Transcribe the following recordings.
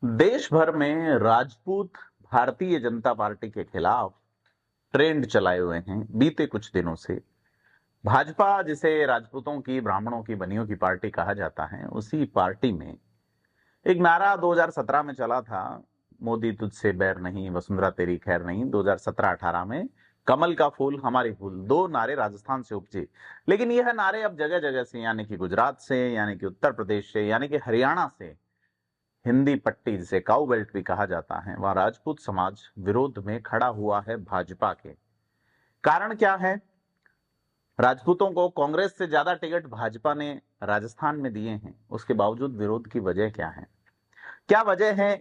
देश भर में राजपूत भारतीय जनता पार्टी के खिलाफ ट्रेंड चलाए हुए हैं बीते कुछ दिनों से। भाजपा, जिसे राजपूतों की, ब्राह्मणों की, बनियों की पार्टी कहा जाता है, उसी पार्टी में एक नारा 2017 में चला था। मोदी तुझसे बैर नहीं, वसुंधरा तेरी खैर नहीं। 2017-18 में कमल का फूल हमारी फूल, दो नारे राजस्थान से उपजे। लेकिन यह नारे अब जगह जगह से, यानी कि गुजरात से, यानी कि उत्तर प्रदेश से, यानी कि हरियाणा से, हिंदी पट्टी जिसे काउ बेल्ट भी कहा जाता है, वह राजपूत समाज विरोध में खड़ा हुआ है भाजपा के। कारण क्या है? राजपूतों को कांग्रेस से ज्यादा टिकट भाजपा ने राजस्थान में दिए हैं, उसके बावजूद विरोध की वजह क्या है? क्या वजह है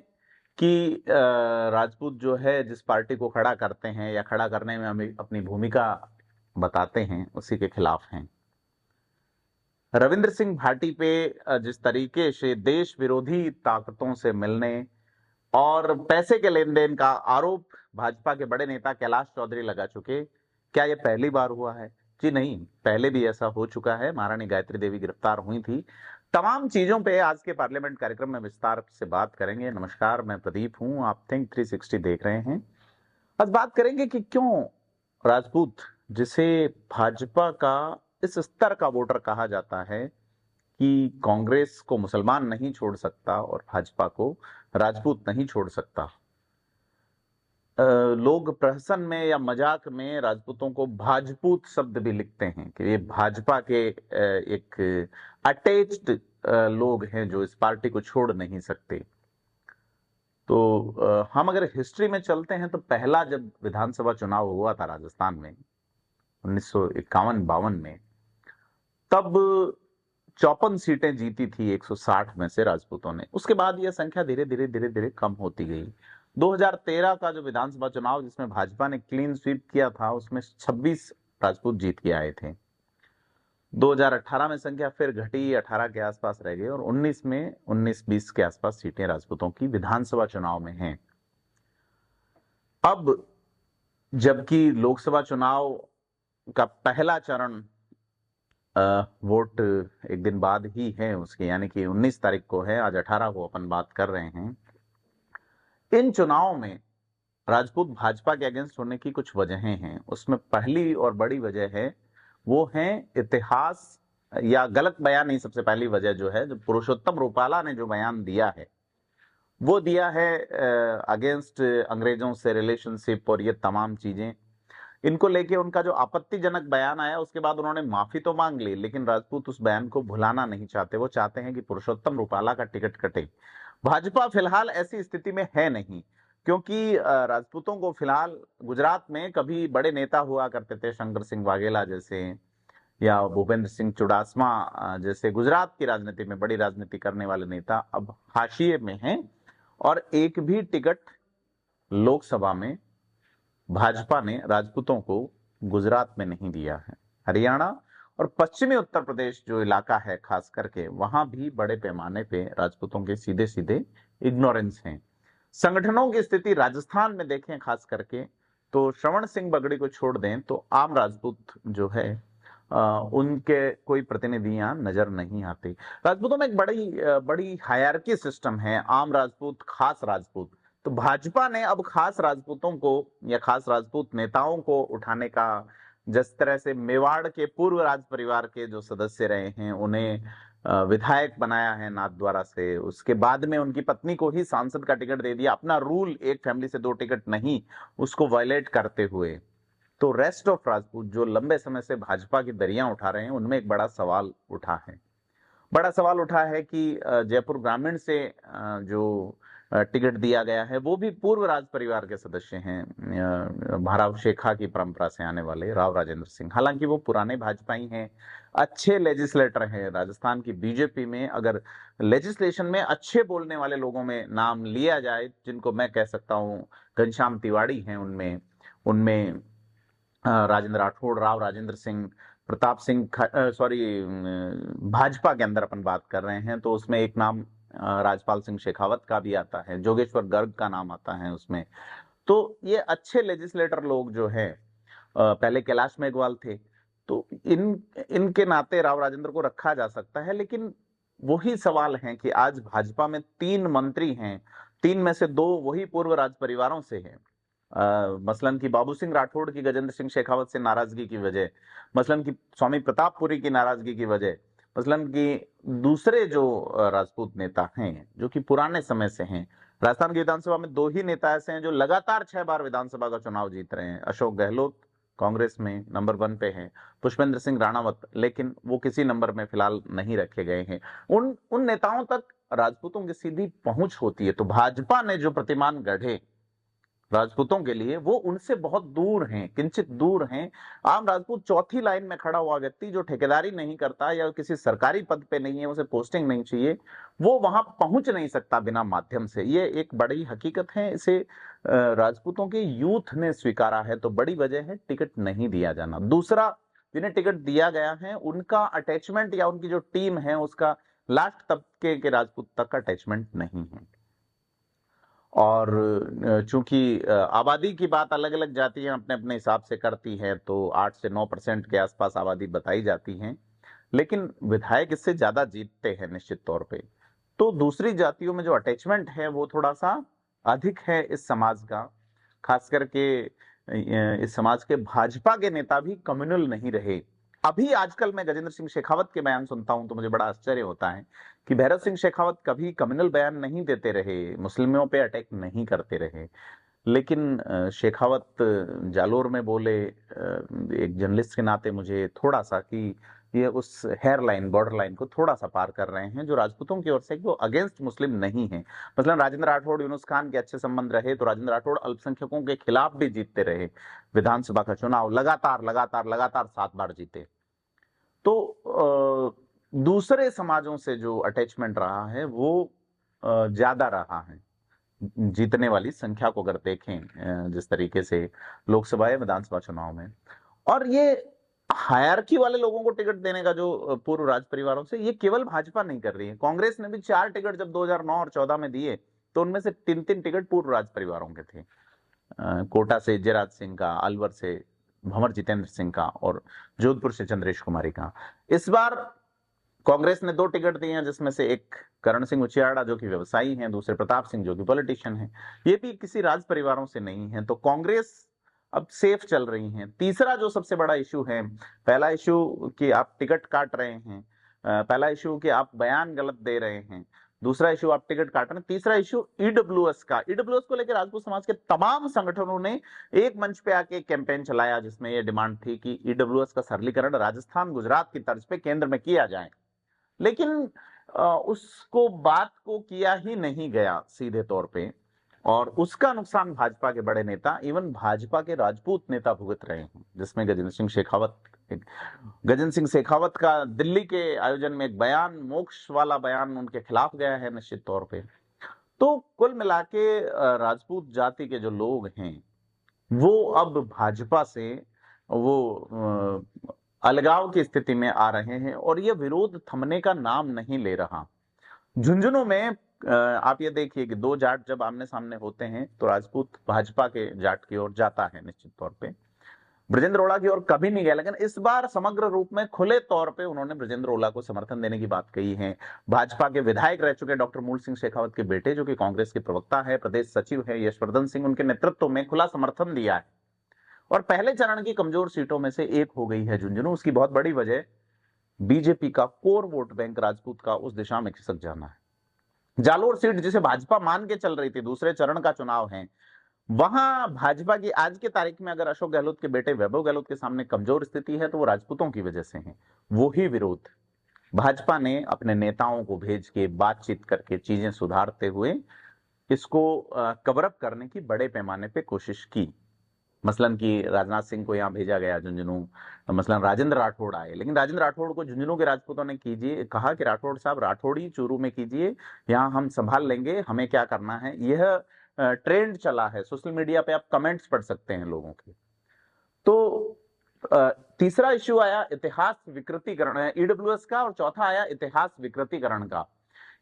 कि राजपूत जो है, जिस पार्टी को खड़ा करते हैं या खड़ा करने में हमें अपनी भूमिका बताते हैं, उसी के खिलाफ हैं। रविंद्र सिंह भाटी पे जिस तरीके से देश विरोधी ताकतों से मिलने और पैसे के लेन देन का आरोप भाजपा के बड़े नेता कैलाश चौधरी लगा चुके, क्या यह पहली बार हुआ है? जी नहीं, पहले भी ऐसा हो चुका है। महारानी गायत्री देवी गिरफ्तार हुई थी। तमाम चीजों पे आज के पार्लियामेंट कार्यक्रम में विस्तार से बात करेंगे। नमस्कार, मैं प्रदीप हूं, आप थिंक 360 देख रहे हैं। आज बात करेंगे कि क्यों राजपूत, जिसे भाजपा का इस स्तर का वोटर कहा जाता है, कि कांग्रेस को मुसलमान नहीं छोड़ सकता और भाजपा को राजपूत नहीं छोड़ सकता। लोग प्रहसन में या मजाक में राजपूतों को भाजपूत शब्द भी लिखते हैं कि ये भाजपा के एक अटैच्ड लोग हैं जो इस पार्टी को छोड़ नहीं सकते। तो हम अगर हिस्ट्री में चलते हैं तो पहला जब विधानसभा चुनाव हुआ था राजस्थान में 1951-52 में, तब 54 सीटें जीती थी 160 में से राजपूतों ने। उसके बाद यह संख्या धीरे धीरे धीरे धीरे कम होती गई। 2013 का जो विधानसभा चुनाव, जिसमें भाजपा ने क्लीन स्वीप किया था, उसमें 26 राजपूत जीत के आए थे। 2018 में संख्या फिर घटी, 18 के आसपास रह गई, और 19 में 19-20 के आसपास सीटें राजपूतों की विधानसभा चुनाव में हैं। अब जबकि लोकसभा चुनाव का पहला चरण वोट एक दिन बाद ही है उसके, यानी कि 19 तारीख को है, आज 18 को अपन बात कर रहे हैं। इन चुनावों में राजपूत भाजपा के अगेंस्ट होने की कुछ वजहें हैं। उसमें पहली और बड़ी वजह है, वो है इतिहास या गलत बयान। नहीं, सबसे पहली वजह जो है, जो पुरुषोत्तम रूपाला ने जो बयान दिया है, वो दिया है अगेंस्ट अंग्रेजों से रिलेशनशिप और ये तमाम चीजें। इनको लेके उनका जो आपत्तिजनक बयान आया, उसके बाद उन्होंने माफी तो मांग ली, लेकिन राजपूत उस बयान को भुलाना नहीं चाहते। वो चाहते हैं कि पुरुषोत्तम रूपाला का टिकट कटे। भाजपा फिलहाल ऐसी स्थिति में है नहीं, क्योंकि राजपूतों को फिलहाल गुजरात में कभी बड़े नेता हुआ करते थे, शंकर सिंह वाघेला जैसे, या भूपेंद्र सिंह चुडासमा जैसे गुजरात की राजनीति में बड़ी राजनीति करने वाले नेता, अब हाशिए में हैं। और एक भी टिकट लोकसभा में भाजपा ने राजपूतों को गुजरात में नहीं दिया है। हरियाणा और पश्चिमी उत्तर प्रदेश जो इलाका है खास करके, वहां भी बड़े पैमाने पे राजपूतों के सीधे सीधे इग्नोरेंस हैं। संगठनों की स्थिति राजस्थान में देखें खास करके, तो श्रवण सिंह बगड़ी को छोड़ दें तो आम राजपूत जो है, उनके कोई प्रतिनिधि यहाँ नजर नहीं आते। राजपूतों में एक बड़ी हायरार्की सिस्टम है, आम राजपूत, खास राजपूत। तो भाजपा ने अब खास राजपूतों को या खास राजपूत नेताओं को उठाने का, जिस तरह से मेवाड़ के पूर्व राज परिवार के जो सदस्य रहे हैं उन्हें विधायक बनाया है नाथद्वारा से, उसके बाद में उनकी पत्नी को ही सांसद का टिकट दे दिया, अपना रूल एक फैमिली से दो टिकट नहीं, उसको वायलेट करते हुए। तो रेस्ट ऑफ राजपूत जो लंबे समय से भाजपा की दरियां उठा रहे हैं, उनमें एक बड़ा सवाल उठा है। बड़ा सवाल उठा है कि जयपुर ग्रामीण से जो टिकट दिया गया है, वो भी पूर्व राज परिवार के सदस्य हैं, महाराव शेखा की परंपरा से आने वाले राव राजेंद्र सिंह। हालांकि वो पुराने भाजपाई हैं, अच्छे लेजिस्लेटर हैं। राजस्थान की बीजेपी में अगर लेजिस्लेशन में अच्छे बोलने वाले लोगों में नाम लिया जाए, जिनको मैं कह सकता हूँ घनश्याम तिवाड़ी हैं उनमें, उनमें राजेंद्र राठौड़, राव राजेंद्र सिंह, प्रताप सिंह, सॉरी, भाजपा के अंदर अपन बात कर रहे हैं तो उसमें एक नाम राजपाल सिंह शेखावत का भी आता है, जोगेश्वर गर्ग का नाम आता है उसमें। तो ये अच्छे लेजिस्लेटर लोग जो है, पहले कैलाश मेघवाल थे, तो इनके नाते राव राजेंद्र को रखा जा सकता है। लेकिन वही सवाल है कि आज भाजपा में 3 मंत्री हैं 3 में से 2 वही पूर्व राज परिवारों से हैं। मसलन की बाबू सिंह राठौड़ की गजेंद्र सिंह शेखावत से नाराजगी की वजह, मसलन की स्वामी प्रतापपुरी की नाराजगी की वजह, मसलन की दूसरे जो राजपूत नेता हैं जो कि पुराने समय से हैं। राजस्थान की विधानसभा में 2 ही नेता ऐसे हैं जो लगातार 6 बार विधानसभा का चुनाव जीत रहे हैं। अशोक गहलोत कांग्रेस में नंबर 1 पे हैं, पुष्पेंद्र सिंह राणावत, लेकिन वो किसी नंबर में फिलहाल नहीं रखे गए हैं। उन नेताओं तक राजपूतों की सीधी पहुंच होती है। तो भाजपा ने जो प्रतिमान गढ़े राजपूतों के लिए, वो उनसे बहुत दूर हैं, किंचित दूर हैं। आम राजपूत चौथी लाइन में खड़ा हुआ व्यक्ति जो ठेकेदारी नहीं करता या किसी सरकारी पद पे नहीं है, उसे पोस्टिंग नहीं चाहिए, वो वहां पहुंच नहीं सकता बिना माध्यम से। ये एक बड़ी हकीकत है। इसे राजपूतों के यूथ ने स्वीकारा है। तो बड़ी वजह है टिकट नहीं दिया जाना। दूसरा, जिन्हें टिकट दिया गया है उनका अटैचमेंट या उनकी जो टीम है उसका लास्ट तबके के राजपूत तक का अटैचमेंट नहीं है। और चूंकि आबादी की बात अलग अलग जातियां अपने अपने हिसाब से करती हैं, तो 8 से 9% के आसपास आबादी बताई जाती है, लेकिन विधायक इससे ज्यादा जीतते हैं निश्चित तौर पे। तो दूसरी जातियों में जो अटैचमेंट है वो थोड़ा सा अधिक है इस समाज का। खास करके इस समाज के भाजपा के नेता भी कम्युनल नहीं रहे। अभी आजकल मैं गजेंद्र सिंह शेखावत के बयान सुनता हूं तो मुझे बड़ा आश्चर्य होता है कि भैरव सिंह शेखावत कभी कम्युनल बयान नहीं देते रहे, मुस्लिमों पे अटैक नहीं करते रहे। लेकिन शेखावत जालोर में बोले, एक जर्नलिस्ट के नाते मुझे थोड़ा सा कि ये उस हेयर लाइन, बॉर्डर लाइन को थोड़ा सा पार कर रहे हैं जो राजपूतों की ओर से वो अगेंस्ट मुस्लिम नहीं है। मतलब राजेंद्र राठौड़ यूनुस खान के अच्छे संबंध रहे तो राजेंद्र राठौड़ अल्पसंख्यकों के खिलाफ भी जीतते रहे। विधानसभा का चुनाव लगातार लगातार लगातार 7 बार जीते। तो दूसरे समाजों से जो अटैचमेंट रहा है वो ज्यादा रहा है जीतने वाली संख्या को अगर देखें जिस तरीके से लोकसभा या विधानसभा चुनाव में। और ये हायरकी वाले लोगों को टिकट देने का जो पूर्व राज परिवारों से, ये केवल भाजपा नहीं कर रही है। कांग्रेस ने भी 4 टिकट जब 2009 और 14 में दिए तो उनमें से 3-3 टिकट पूर्व राज परिवारों के थे। कोटा से जयराज सिंह का, अलवर से भंवर जितेंद्र सिंह का और जोधपुर से चंद्रेश कुमारी का। इस बार कांग्रेस ने 2 टिकट दिए हैं जिसमें से एक करण सिंह उचियाड़ा जो कि व्यवसायी हैं, दूसरे प्रताप सिंह जो कि पॉलिटिशियन हैं। ये भी किसी राज परिवारों से नहीं है। तो कांग्रेस अब सेफ चल रही है। तीसरा जो सबसे बड़ा इशू है, पहला इशू कि आप टिकट काट रहे हैं, पहला इशू कि आप बयान गलत दे रहे हैं, दूसरा इशू आप टिकट काट रहे हैं, तीसरा इशू ईडब्ल्यूएस का। ईडब्ल्यूएस को लेकर राजपूत समाज के तमाम संगठनों ने एक मंच पे आके कैंपेन चलाया जिसमें यह डिमांड थी कि ईडब्ल्यूएस का सरलीकरण राजस्थान गुजरात की तर्ज पे केंद्र में किया जाए। लेकिन उसको बात को किया ही नहीं गया सीधे तौर पे, और उसका नुकसान भाजपा के बड़े नेता, इवन भाजपा के राजपूत नेता भुगत रहे हैं, जिसमें गजेंद्र सिंह शेखावत का दिल्ली के आयोजन में एक बयान, मोक्ष वाला बयान उनके खिलाफ गया है निश्चित तौर पे। तो कुल मिला के राजपूत जाति के जो लोग हैं वो अब भाजपा से वो अलगाव की स्थिति में आ रहे हैं और ये विरोध थमने का नाम नहीं ले रहा। झुंझुनू में आप ये देखिए कि 2 जाट जब आमने सामने होते हैं तो राजपूत भाजपा के जाट की ओर जाता है निश्चित तौर पे। ब्रजेंद्र ओला की ओर कभी नहीं गया, लेकिन इस बार समग्र रूप में खुले तौर पे उन्होंने ब्रजेंद्र ओला को समर्थन देने की बात कही है। भाजपा के विधायक रह चुके डॉक्टर मूल सिंह शेखावत के बेटे जो कि कांग्रेस के प्रवक्ता है, प्रदेश सचिव है, यशवर्धन सिंह, उनके नेतृत्व में खुला समर्थन दिया है और पहले चरण की कमजोर सीटों में से एक हो गई है झुंझुनू। उसकी बहुत बड़ी वजह बीजेपी का कोर वोट बैंक राजपूत का उस दिशा में खिसक जाना है। जालोर सीट जिसे भाजपा मान के चल रही थी, दूसरे चरण का चुनाव है, वहां भाजपा की आज की तारीख में अगर अशोक गहलोत के बेटे वैभव गहलोत के सामने कमजोर स्थिति है तो वो राजपूतों की वजह से है। वो ही विरोध भाजपा ने अपने नेताओं को भेज के बातचीत करके चीजें सुधारते हुए इसको कवर अप करने की बड़े पैमाने पे कोशिश की। मसलन कि राजनाथ सिंह को यहाँ भेजा गया झुंझुनू, मसलन राजेंद्र राठौड़ आए, लेकिन राजेंद्र राठौड़ को झुंझुनू के राजपूतों ने कहा कि राठौड़ साहब राठौड़ी चूरू में कीजिए, यहाँ हम संभाल लेंगे, हमें क्या करना है। यह ट्रेंड चला है, सोशल मीडिया पे आप कमेंट्स पढ़ सकते हैं लोगों के। तो तीसरा इश्यू आया इतिहास विकृतीकरण ईडब्ल्यूएस का, और चौथा आया इतिहास विकृतीकरण का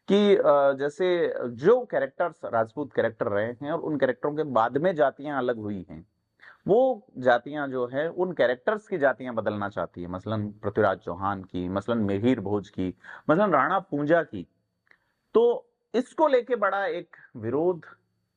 कि जैसे जो कैरेक्टर्स राजपूत कैरेक्टर रहे हैं और उन कैरेक्टरों के बाद में जातियां अलग हुई हैं, वो जातियां जो है उन कैरेक्टर्स की जातियां बदलना चाहती है। मसलन पृथ्वीराज चौहान की, मसलन मिहिर भोज की, मसलन राणा पूंजा की। तो इसको लेके बड़ा एक विरोध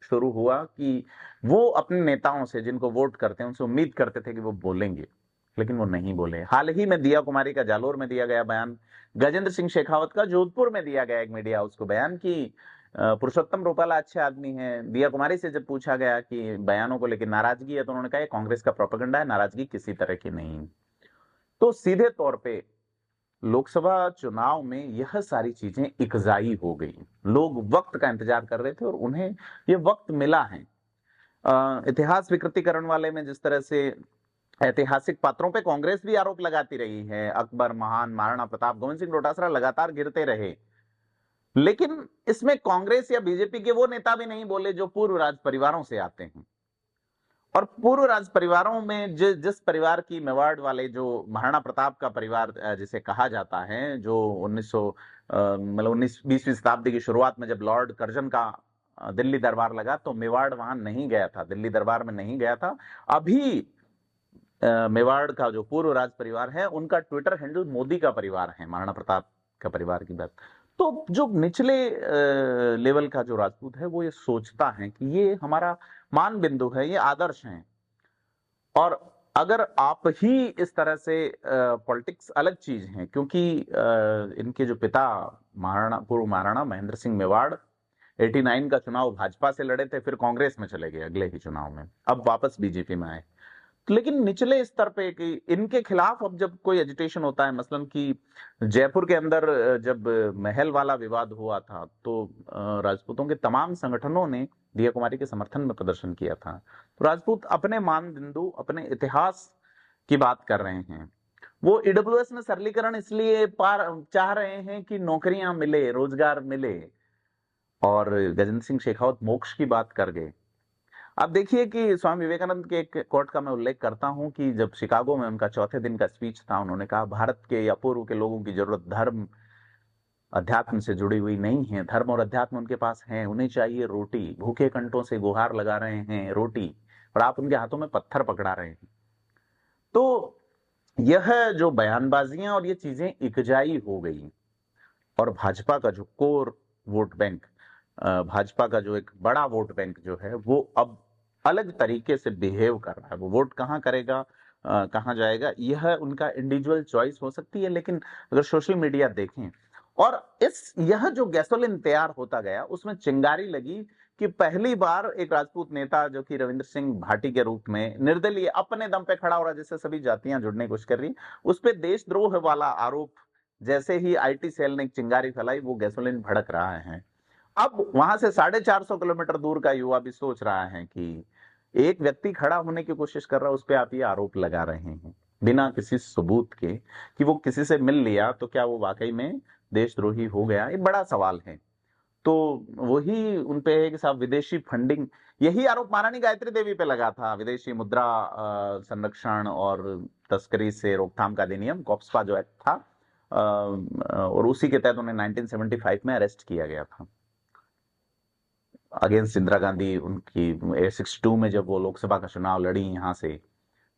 शुरू हुआ कि वो अपने नेताओं से, जिनको वोट करते हैं, उनसे उम्मीद करते थे कि वो बोलेंगे, लेकिन वो नहीं बोले। हाल ही में दिया कुमारी का जालोर में दिया गया बयान, गजेंद्र सिंह शेखावत का जोधपुर में दिया गया एक मीडिया हाउस को बयान कि पुरुषोत्तम रूपाला अच्छे आदमी हैं। दिया कुमारी से जब पूछा गया कि बयानों को लेकर नाराजगी है, तो उन्होंने कहा कांग्रेस का प्रोपेगेंडा है, नाराजगी किसी तरह की नहीं। तो सीधे तौर पे लोकसभा चुनाव में यह सारी चीजें इकजाई हो गई। लोग वक्त का इंतजार कर रहे थे और उन्हें ये वक्त मिला है। इतिहास विकृतिकरण वाले में जिस तरह से ऐतिहासिक पात्रों पे कांग्रेस भी आरोप लगाती रही है, अकबर, महान, महाराणा प्रताप, गोविंद सिंह डोटासरा लगातार गिरते रहे, लेकिन इसमें कांग्रेस या बीजेपी के वो नेता भी नहीं बोले जो पूर्व राज परिवारों से आते हैं। और पूर्व राज परिवारों में जिस परिवार की, मेवाड़ वाले जो महाराणा प्रताप का परिवार जिसे कहा जाता है, जो 1920वीं शताब्दी की शुरुआत में जब लॉर्ड कर्जन का दिल्ली दरबार लगा, तो मेवाड़ वहां नहीं गया था, दिल्ली दरबार में नहीं गया था। अभी मेवाड़ का जो पूर्व राज परिवार है, उनका ट्विटर हैंडल मोदी का परिवार है, महाराणा प्रताप का परिवार की बात। तो जो निचले लेवल का जो राजपूत है, वो ये सोचता है कि ये हमारा मान बिंदु है, ये आदर्श हैं, और अगर आप ही इस तरह से पॉलिटिक्स अलग चीज है, क्योंकि इनके जो पिता पूर्व महाराणा महेंद्र सिंह मेवाड़ 89 का चुनाव भाजपा से लड़े थे, फिर कांग्रेस में चले गए अगले ही चुनाव में, अब वापस बीजेपी में आए। लेकिन निचले स्तर पे कि इनके खिलाफ अब जब कोई एजिटेशन होता है, मसलन कि जयपुर के अंदर जब महल वाला विवाद हुआ था, तो राजपूतों के तमाम संगठनों ने दिया कुमारी के समर्थन में प्रदर्शन किया था। तो राजपूत अपने मानबिंदु, अपने इतिहास की बात कर रहे हैं। वो ईडब्ल्यूएस में सरलीकरण इसलिए चाह रहे हैं कि नौकरियां मिले, रोजगार मिले, और गजेंद्र सिंह शेखावत मोक्ष की बात कर गए। अब देखिए कि स्वामी विवेकानंद के एक कोट का मैं उल्लेख करता हूं कि जब शिकागो में उनका चौथे दिन का स्पीच था, उन्होंने कहा भारत के या पूर्व के लोगों की जरूरत धर्म अध्यात्म से जुड़ी हुई नहीं है, धर्म और अध्यात्म उनके पास है, उन्हें चाहिए रोटी। भूखे कंठों से गुहार लगा रहे हैं रोटी, और आप उनके हाथों में पत्थर पकड़ा रहे हैं। तो यह जो बयानबाजियां और ये चीजें इकजाई हो गई, और भाजपा का जो कोर वोट बैंक, भाजपा का जो एक बड़ा वोट बैंक जो है, वो अब अलग तरीके से बिहेव कर रहा है। वो वोट कहां करेगा, कहां जाएगा, यह उनका इंडिविजुअल चॉइस हो सकती है। लेकिन अगर सोशल मीडिया देखें, और यह जो गैसोलीन तैयार होता गया, उसमें चिंगारी लगी कि पहली बार एक राजपूत नेता, जो कि रविंद्र सिंह भाटी के रूप में निर्दलीय अपने दम पे खड़ा हो रहा है, जिससे सभी जातियां जुड़ने की कोशिश कर रही, उस पर देशद्रोह वाला आरोप जैसे ही आईटी सेल ने चिंगारी फैलाई, वो गैसोलीन भड़क रहा है। अब वहां से 450 किलोमीटर दूर का युवा भी सोच रहा है कि एक व्यक्ति खड़ा होने की कोशिश कर रहा है, उस पर आप ये आरोप लगा रहे हैं बिना किसी सबूत के कि वो किसी से मिल लिया, तो क्या वो वाकई में देशद्रोही हो गया? एक बड़ा सवाल है। तो वही उनपे है कि साहब विदेशी फंडिंग, यही आरोप महारानी गायत्री देवी पे लगा था, विदेशी मुद्रा संरक्षण और तस्करी से रोकथाम का अधिनियम, कॉप्सपा जो एक्ट था, और उसी के तहत उन्हें 1975 में अरेस्ट किया गया था अगेंस्ट इंदिरा गांधी। उनकी 62 में जब वो लोकसभा का चुनाव लड़ी यहाँ से,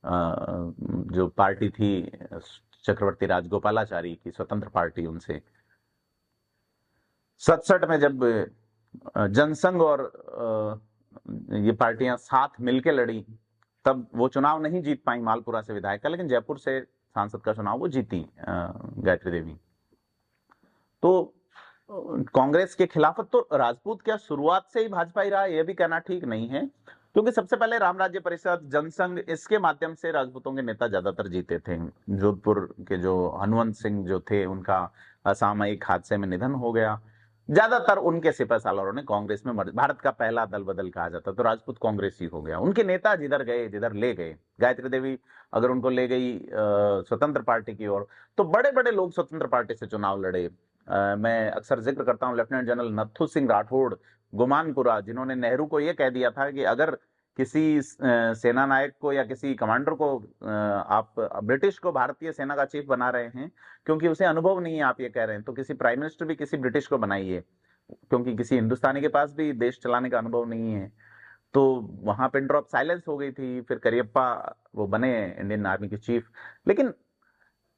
जो पार्टी थी चक्रवर्ती राजगोपालाचारी की स्वतंत्र पार्टी, उनसे 67 में जब जनसंघ और ये पार्टियां साथ मिलकर लड़ी, तब वो चुनाव नहीं जीत पाई मालपुरा से विधायक का, लेकिन जयपुर से सांसद का चुनाव वो जीती गायत्री देवी। तो कांग्रेस के खिलाफत तो राजपूत क्या शुरुआत से ही भाजपा ही रहा, यह भी कहना ठीक नहीं है, क्योंकि सबसे पहले राम राज्य परिषद, जनसंघ, इसके माध्यम से राजपूतों के नेता ज्यादातर जीते थे। जोधपुर के जो हनुवंत सिंह जो थे, उनका असामयिक हादसे में निधन हो गया। ज्यादातर उनके सिपह सालारों ने कांग्रेस में भारत का पहला दल बदल कहा जाता, तो राजपूत कांग्रेस ही हो गया। उनके नेता जिधर गए, जिधर ले गए, गायत्री देवी अगर उनको ले गई स्वतंत्र पार्टी की ओर, तो बड़े बड़े लोग स्वतंत्र पार्टी से चुनाव लड़े। मैं अक्सर जिक्र करता हूं लेफ्टिनेंट जनरल नथु सिंह राठौड़, गुमानपुरा, जिन्होंने नेहरू को यह कह दिया था कि अगर किसी सेना नायक को या किसी कमांडर को आप ब्रिटिश को भारतीय सेना का चीफ बना रहे हैं, क्योंकि उसे अनुभव नहीं है, आप ये कह रहे हैं, तो किसी प्राइम मिनिस्टर भी किसी ब्रिटिश को बनाइए, क्योंकि किसी हिंदुस्तानी के पास भी देश चलाने का अनुभव नहीं है। तो वहां पिन ड्रॉप साइलेंस हो गई थी। फिर करियप्पा वो बने इंडियन आर्मी के चीफ, लेकिन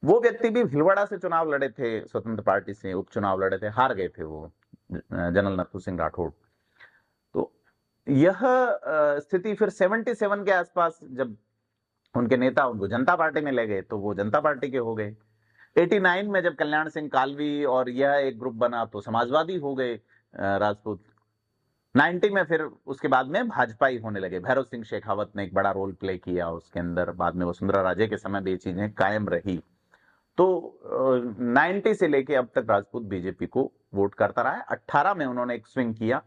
वो व्यक्ति भी भीलवाड़ा से चुनाव लड़े थे, स्वतंत्र पार्टी से उपचुनाव लड़े थे, हार गए थे वो। जनरल नथु सिंह राठौड़। तो यह स्थिति फिर 77 के आसपास जब उनके नेता उनको जनता पार्टी में ले गए तो वो जनता पार्टी के हो गए। 89 में जब कल्याण सिंह कालवी और यह एक ग्रुप बना तो समाजवादी हो गए राजपूत। 90 में फिर उसके बाद में भाजपा ही होने लगे। भैरव सिंह शेखावत ने एक बड़ा रोल प्ले किया उसके अंदर, बाद में वसुंधरा राजे के समय भी ये चीजें कायम रही। तो 90 से लेके अब तक राजपूत बीजेपी को वोट करता रहा है। 18 में उन्होंने एक स्विंग किया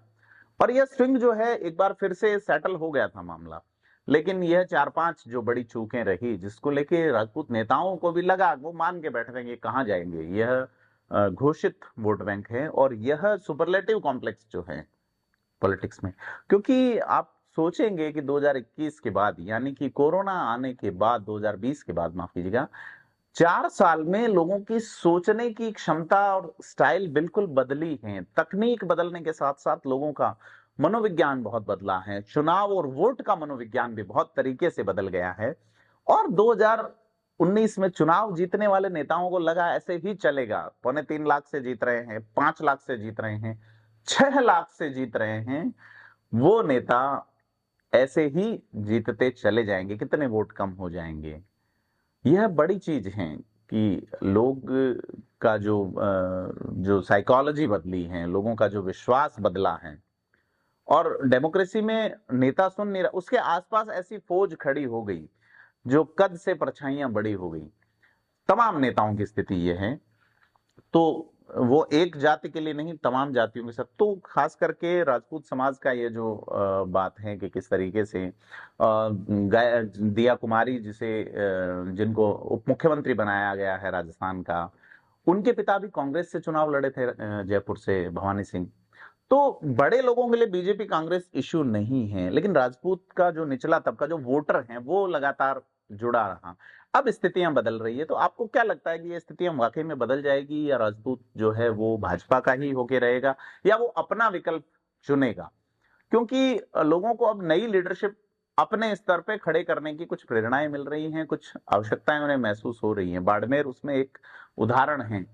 और यह स्विंग जो है एक बार फिर से सेटल हो गया था मामला, लेकिन यह 4-5 जो बड़ी चूकें रही जिसको लेके राजपूत नेताओं को भी लगा, वो मान के बैठ रहे हैं कहां जाएंगे, यह घोषित वोट बैंक है और यह सुपरलेटिव कॉम्प्लेक्स जो है पॉलिटिक्स में। क्योंकि आप सोचेंगे कि 2021 के बाद, यानी कि कोरोना आने के बाद, 2020 के बाद माफ कीजिएगा, 4 साल में लोगों की सोचने की क्षमता और स्टाइल बिल्कुल बदली है। तकनीक बदलने के साथ साथ लोगों का मनोविज्ञान बहुत बदला है। चुनाव और वोट का मनोविज्ञान भी बहुत तरीके से बदल गया है। और 2019 में चुनाव जीतने वाले नेताओं को लगा ऐसे ही चलेगा, 3.25 लाख से जीत रहे हैं, 5 लाख से जीत रहे हैं, 6 लाख से जीत रहे हैं, वो नेता ऐसे ही जीतते चले जाएंगे, कितने वोट कम हो जाएंगे। यह बड़ी चीज है कि लोग का जो साइकोलॉजी बदली है, लोगों का जो विश्वास बदला है। और डेमोक्रेसी में नेता सुन नहीं रहा, उसके आसपास ऐसी फौज खड़ी हो गई जो कद से परछाइयां बड़ी हो गई। तमाम नेताओं की स्थिति यह है। तो वो एक जाति के लिए नहीं, तमाम जातियों के साथ। तो खास करके राजपूत समाज का ये जो बात है कि किस तरीके से दिया कुमारी जिनको उप मुख्यमंत्री बनाया गया है राजस्थान का, उनके पिता भी कांग्रेस से चुनाव लड़े थे, जयपुर से भवानी सिंह। तो बड़े लोगों के लिए बीजेपी कांग्रेस इश्यू नहीं है, लेकिन राजपूत का जो निचला तबका, जो वोटर है, वो लगातार जुड़ा रहा। अब स्थितियां बदल रही है। तो आपको क्या लगता है कि ये स्थितियां वाकई में बदल जाएगी, या राजपूत जो है वो भाजपा का ही होके रहेगा, या वो अपना विकल्प चुनेगा? क्योंकि लोगों को अब नई लीडरशिप अपने स्तर पे खड़े करने की कुछ प्रेरणाएं मिल रही हैं, कुछ आवश्यकताएं उन्हें महसूस हो रही हैं। बाड़मेर उसमें एक उदाहरण है।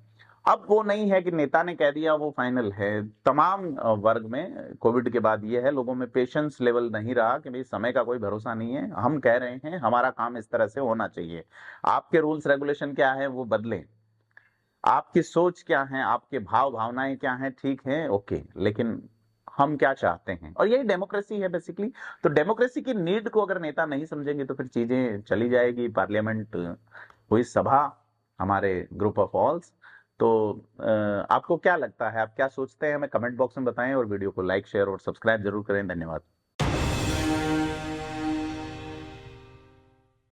अब वो नहीं है कि नेता ने कह दिया वो फाइनल है। तमाम वर्ग में कोविड के बाद ये है, लोगों में पेशेंस लेवल नहीं रहा कि भाई समय का कोई भरोसा नहीं है, हम कह रहे हैं हमारा काम इस तरह से होना चाहिए, आपके रूल्स रेगुलेशन क्या है वो बदलें, आपकी सोच क्या है, आपके भाव भावनाएं क्या हैं, ठीक है ओके, लेकिन हम क्या चाहते हैं। और यही डेमोक्रेसी है बेसिकली। तो डेमोक्रेसी की नीड को अगर नेता नहीं समझेंगे तो फिर चीजें चली जाएगी। पार्लियामेंट हुई सभा हमारे ग्रुप ऑफ ऑल्स। तो आपको क्या लगता है, आप क्या सोचते हैं, हमें कमेंट बॉक्स में बताएं और वीडियो को लाइक, शेयर और सब्सक्राइब जरूर करें। धन्यवाद।